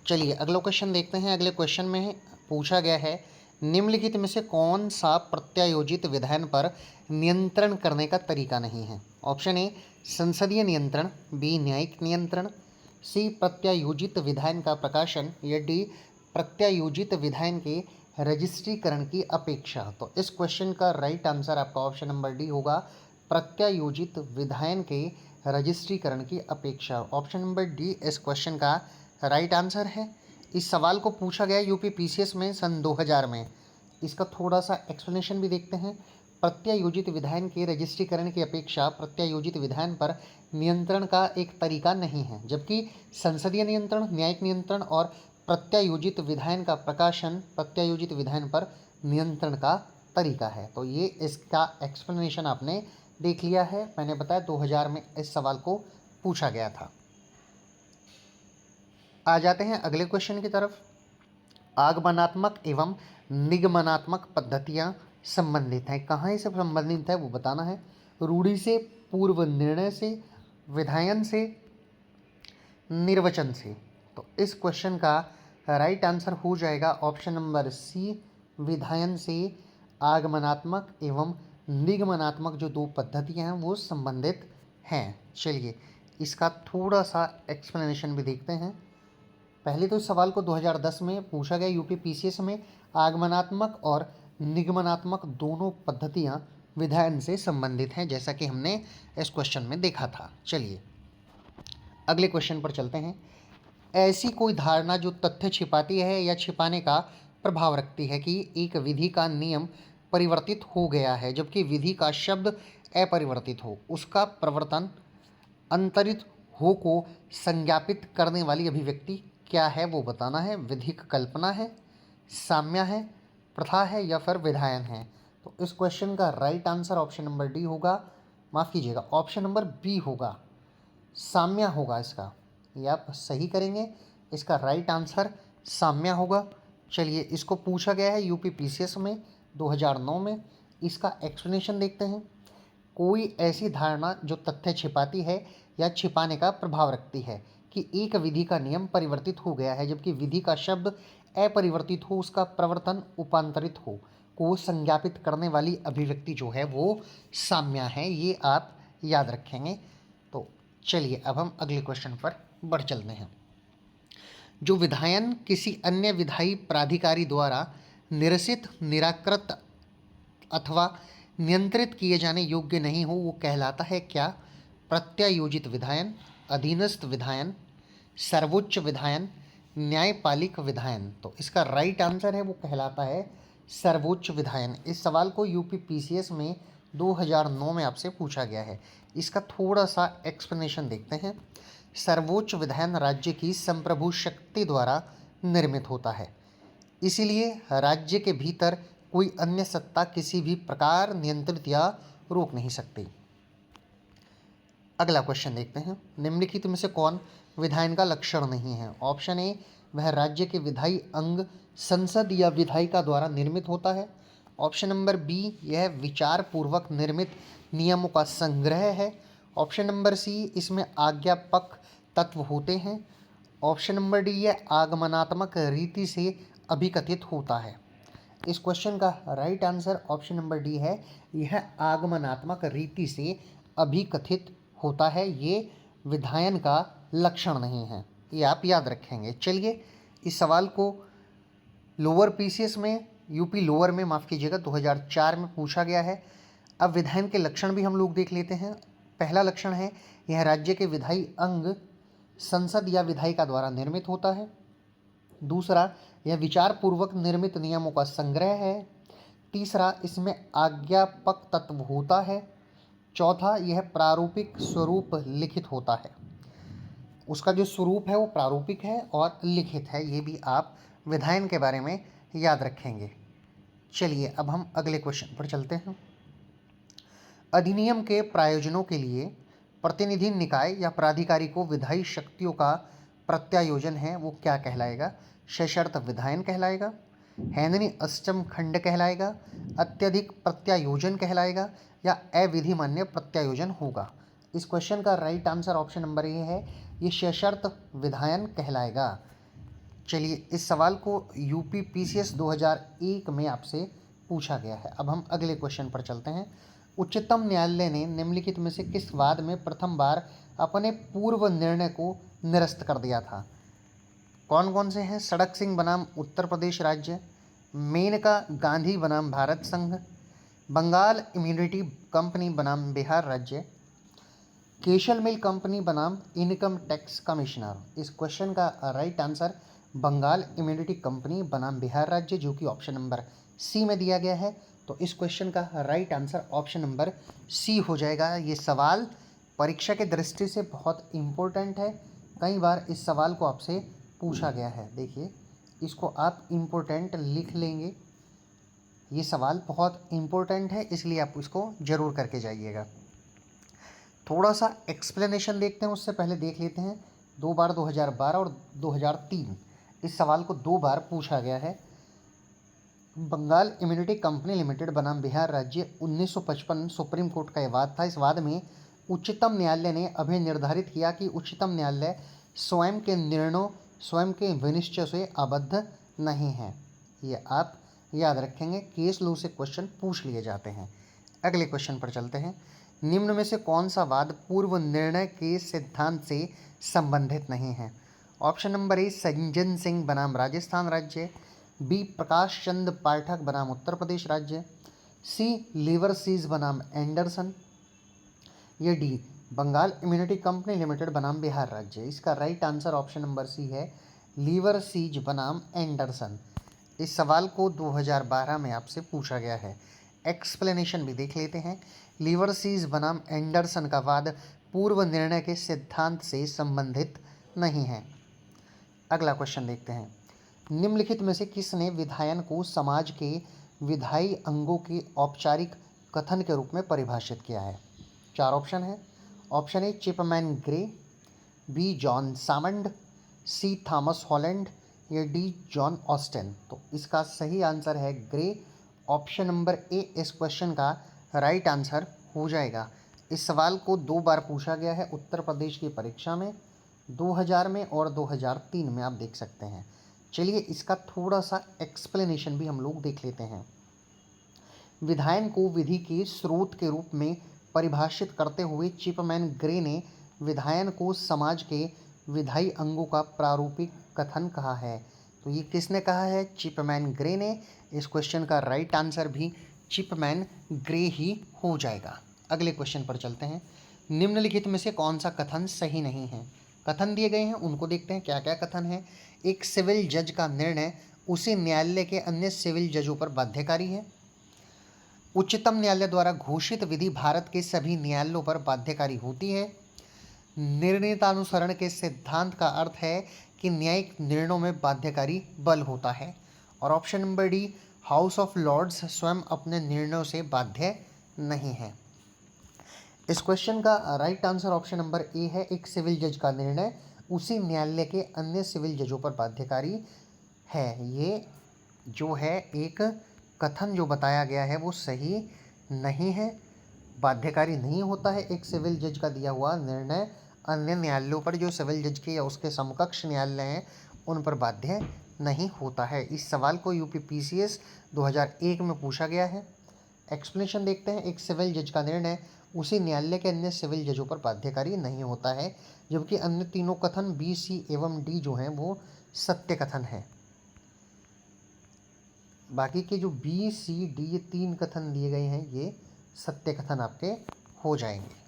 चलिए अगला क्वेश्चन देखते हैं। अगले क्वेश्चन में पूछा गया है, निम्नलिखित में से कौन सा प्रत्यायोजित विधान पर नियंत्रण करने का तरीका नहीं है। ऑप्शन ए संसदीय नियंत्रण, बी न्यायिक नियंत्रण, सी प्रत्यायोजित विधान का प्रकाशन या डी प्रत्यायोजित विधान के रजिस्ट्रीकरण की अपेक्षा। तो इस क्वेश्चन का राइट आंसर आपका ऑप्शन नंबर डी होगा, प्रत्यायोजित विधान के रजिस्ट्रीकरण की अपेक्षा। ऑप्शन नंबर डी इस क्वेश्चन का राइट आंसर है। इस सवाल को पूछा गया यूपी पीसीएस में सन 2000 में। इसका थोड़ा सा एक्सप्लेनेशन भी देखते हैं। प्रत्यायोजित विधान के रजिस्ट्रीकरण की अपेक्षा प्रत्यायोजित विधान पर नियंत्रण का एक तरीका नहीं है, जबकि संसदीय नियंत्रण, न्यायिक नियंत्रण और प्रत्यायोजित विधान का प्रकाशन प्रत्यायोजित विधान पर नियंत्रण का तरीका है। तो ये इसका एक्सप्लेनेशन आपने देख लिया है। मैंने बताया 2000 में इस सवाल को पूछा गया था। आ जाते हैं अगले क्वेश्चन की तरफ। आगमनात्मक एवं निगमनात्मक पद्धतियां संबंधित हैं। कहाँ ये सब संबंधित है वो बताना है। रूढ़ि से, पूर्व निर्णय से, विधायन से, निर्वचन से। तो इस क्वेश्चन का राइट आंसर हो जाएगा ऑप्शन नंबर सी, विधायन से आगमनात्मक एवं निगमनात्मक जो दो पद्धतियां हैं वो संबंधित हैं। चलिए इसका थोड़ा सा एक्सप्लेनेशन भी देखते हैं। पहले तो इस सवाल को 2010 में पूछा गया यूपी पीसीएस में। आगमनात्मक और निगमनात्मक दोनों पद्धतियां विधायन से संबंधित हैं, जैसा कि हमने इस क्वेश्चन में देखा था। चलिए अगले क्वेश्चन पर चलते हैं। ऐसी कोई धारणा जो तथ्य छिपाती है या छिपाने का प्रभाव रखती है कि एक विधि का नियम परिवर्तित हो गया है जबकि विधि का शब्द अपरिवर्तित हो, उसका प्रवर्तन अंतरित हो को संज्ञापित करने वाली अभिव्यक्ति क्या है वो बताना है। विधिक कल्पना है, साम्य है, प्रथा है या फिर विधायन है। तो इस क्वेश्चन का right answer option number D होगा, माफ़ कीजिएगा ऑप्शन नंबर बी होगा, साम्य होगा इसका। ये आप सही करेंगे, इसका राइट आंसर साम्य होगा। चलिए इसको पूछा गया है यूपी पीसीएस में 2009 में। इसका एक्सप्लेनेशन देखते हैं। कोई ऐसी धारणा जो तथ्य छिपाती है या छिपाने का प्रभाव रखती है कि एक विधि का नियम परिवर्तित हो गया है जबकि विधि का शब्द अपरिवर्तित हो, उसका प्रवर्तन उपांतरित हो, को संज्ञापित करने वाली अभिव्यक्ति जो है वो साम्य है। ये आप याद रखेंगे। तो चलिए अब हम अगले क्वेश्चन पर बढ़ चलते हैं। जो विधायन किसी अन्य विधायी प्राधिकारी द्वारा निरसित, निराकृत अथवा नियंत्रित किए जाने योग्य नहीं हो वो कहलाता है क्या। प्रत्यायोजित विधायन, अधीनस्थ विधायन, सर्वोच्च विधायन, न्यायपालिक विधायन। तो इसका राइट आंसर है वो कहलाता है सर्वोच्च विधायन। इस सवाल को यूपी पीसीएस में 2009 में आपसे पूछा गया है। इसका थोड़ा सा एक्सप्लेनेशन देखते हैं। सर्वोच्च विधायन राज्य की संप्रभु शक्ति द्वारा निर्मित होता है, इसीलिए राज्य के भीतर कोई अन्य सत्ता किसी भी प्रकार नियंत्रित या रोक नहीं सकती। अगला क्वेश्चन देखते हैं। निम्नलिखित में से कौन विधायन का लक्षण नहीं है। ऑप्शन ए वह राज्य के विधायी अंग संसद या विधायिका द्वारा निर्मित होता है। ऑप्शन नंबर बी यह विचार पूर्वक निर्मित नियमों का संग्रह है। ऑप्शन नंबर सी इसमें आज्ञापक तत्व होते हैं। ऑप्शन नंबर डी यह आगमनात्मक रीति से अभिकथित होता है। इस क्वेश्चन का right answer option number D है, यह आगमनात्मक रीति से अभिकथित होता है। ये विधायन का लक्षण नहीं है, ये आप याद रखेंगे। चलिए इस सवाल को लोअर पीसीएस में, यूपी लोअर में माफ़ कीजिएगा 2004 में पूछा गया है। अब विधायन के लक्षण भी हम लोग देख लेते हैं। पहला लक्षण है यह राज्य के विधायी अंग संसद या विधायिका द्वारा निर्मित होता है। दूसरा यह विचार पूर्वक निर्मित नियमों का संग्रह है। तीसरा इसमें आज्ञापक तत्व होता है। चौथा यह प्रारूपिक स्वरूप लिखित होता है। उसका जो स्वरूप है वो प्रारूपिक है और लिखित है। ये भी आप विधायन के बारे में याद रखेंगे। चलिए अब हम अगले क्वेश्चन पर चलते हैं। अधिनियम के प्रायोजनों के लिए प्रतिनिधि निकाय या प्राधिकारी को विधायी शक्तियों का प्रत्यायोजन है वो क्या कहलाएगा। सशर्त विधायन कहलाएगा, हैंदनी अष्टम खंड कहलाएगा, अत्यधिक प्रत्यायोजन कहलाएगा या अविधिमान्य प्रत्यायोजन होगा। इस क्वेश्चन का right answer option number A है, ये सशर्त विधायन कहलाएगा। चलिए, इस सवाल को यूपी पीसीएस 2001 में आपसे पूछा गया है। अब हम अगले क्वेश्चन पर चलते हैं। उच्चतम न्यायालय ने निम्नलिखित में से किस वाद में प्रथम बार अपने पूर्व निर्णय को निरस्त कर दिया था? कौन कौन से हैं? सड़क सिंह बनाम उत्तर प्रदेश राज्य, मेनका गांधी बनाम भारत संघ, बंगाल इम्यूनिटी कंपनी बनाम बिहार राज्य, केशल मिल कंपनी बनाम इनकम टैक्स कमिश्नर। इस क्वेश्चन का right answer Bengal immunity company बनाम बिहार राज्य, जो कि ऑप्शन नंबर सी में दिया गया है। तो इस क्वेश्चन का right answer option number C हो जाएगा। ये सवाल परीक्षा के दृष्टि से बहुत इम्पोर्टेंट है। कई बार इस सवाल को आपसे पूछा गया है। देखिए, इसको आप इम्पोर्टेंट लिख लेंगे। ये सवाल बहुत इम्पोर्टेंट है, इसलिए आप इसको ज़रूर करके जाइएगा। थोड़ा सा एक्सप्लेनेशन देखते हैं, उससे पहले देख लेते हैं 2 बार 2012 और 2003 इस सवाल को 2 बार पूछा गया है। बंगाल इम्यूनिटी कंपनी लिमिटेड बनाम बिहार राज्य 1955 सुप्रीम कोर्ट का यह वाद था। इस वाद में उच्चतम न्यायालय ने अभी निर्धारित किया कि उच्चतम न्यायालय स्वयं के निर्णयों, स्वयं के विनिश्चय से आबद्ध नहीं है। ये आप याद रखेंगे, केस लॉ से क्वेश्चन पूछ लिए जाते हैं। अगले क्वेश्चन पर चलते हैं। निम्न में से कौन सा वाद पूर्व निर्णय के सिद्धांत से संबंधित नहीं है? Option number A Sanjan Singh बनाम राजस्थान राज्य, बी प्रकाश चंद पाठक बनाम उत्तर प्रदेश राज्य, सी लीवर सीज बनाम एंडरसन, या D Bengal immunity company limited बनाम बिहार राज्य। इसका right answer option number C है, लीवर सीज बनाम एंडरसन। इस सवाल को 2012 में आपसे पूछा गया है। एक्सप्लेनेशन भी देख लेते हैं। लीवर सीज बनाम एंडरसन का वाद पूर्व निर्णय के सिद्धांत से संबंधित नहीं है। अगला क्वेश्चन देखते हैं। निम्नलिखित में से किसने विधायन को समाज के विधायी अंगों के औपचारिक कथन के रूप में परिभाषित किया है? 4 ऑप्शन है। Option A Chipman Gray, B John Salmond, C Thomas Holland, या डी जॉन ऑस्टिन। तो इसका सही आंसर है ग्रे। ऑप्शन नंबर ए इस क्वेश्चन का राइट आंसर हो जाएगा। इस सवाल को 2 बार पूछा गया है उत्तर प्रदेश की परीक्षा में, 2000 में और 2003 में, आप देख सकते हैं। चलिए, इसका थोड़ा सा एक्सप्लेनेशन भी हम लोग देख लेते हैं। विधायन को विधि के स्रोत के रूप में परिभाषित करते हुए चिपमैन ग्रे ने विधायन को समाज के विधायी अंगों का प्रारूपिक कथन कहा है। तो ये किसने कहा है? चिपमैन ग्रे ने। इस क्वेश्चन का राइट आंसर भी चिपमैन ग्रे ही हो जाएगा। अगले क्वेश्चन पर चलते हैं। निम्नलिखित में से कौन सा कथन सही नहीं है? कथन दिए गए हैं, उनको देखते हैं क्या क्या कथन है। एक सिविल जज का निर्णय उसी न्यायालय के अन्य सिविल जजों पर बाध्यकारी है। उच्चतम न्यायालय द्वारा घोषित विधि भारत के सभी न्यायालयों पर बाध्यकारी होती है। निर्णीतानुसरण के सिद्धांत का अर्थ है कि न्यायिक निर्णयों में बाध्यकारी बल होता है। और option number D House of Lords स्वयं अपने निर्णयों से बाध्य नहीं है। इस क्वेश्चन का right answer option number A है, एक सिविल जज का निर्णय उसी न्यायालय के अन्य सिविल जजों पर बाध्यकारी है। ये जो है एक कथन जो बताया गया है वो सही नहीं है। बाध्यकारी नहीं होता है एक सिविल जज का दिया हुआ निर्णय अन्य न्यायालयों पर, जो सिविल जज के या उसके समकक्ष न्यायालय हैं उन पर बाध्य नहीं होता है। इस सवाल को यूपी पीसीएस 2001 में पूछा गया है। एक्सप्लेनेशन देखते हैं। एक सिविल जज का निर्णय उसी न्यायालय के अन्य सिविल जजों पर बाध्यकारी नहीं होता है, जबकि अन्य तीनों कथन बी, सी एवं डी जो हैं वो सत्य कथन है। बाकी के जो बी, सी, डी ये 3 कथन दिए गए हैं ये सत्य कथन आपके हो जाएंगे।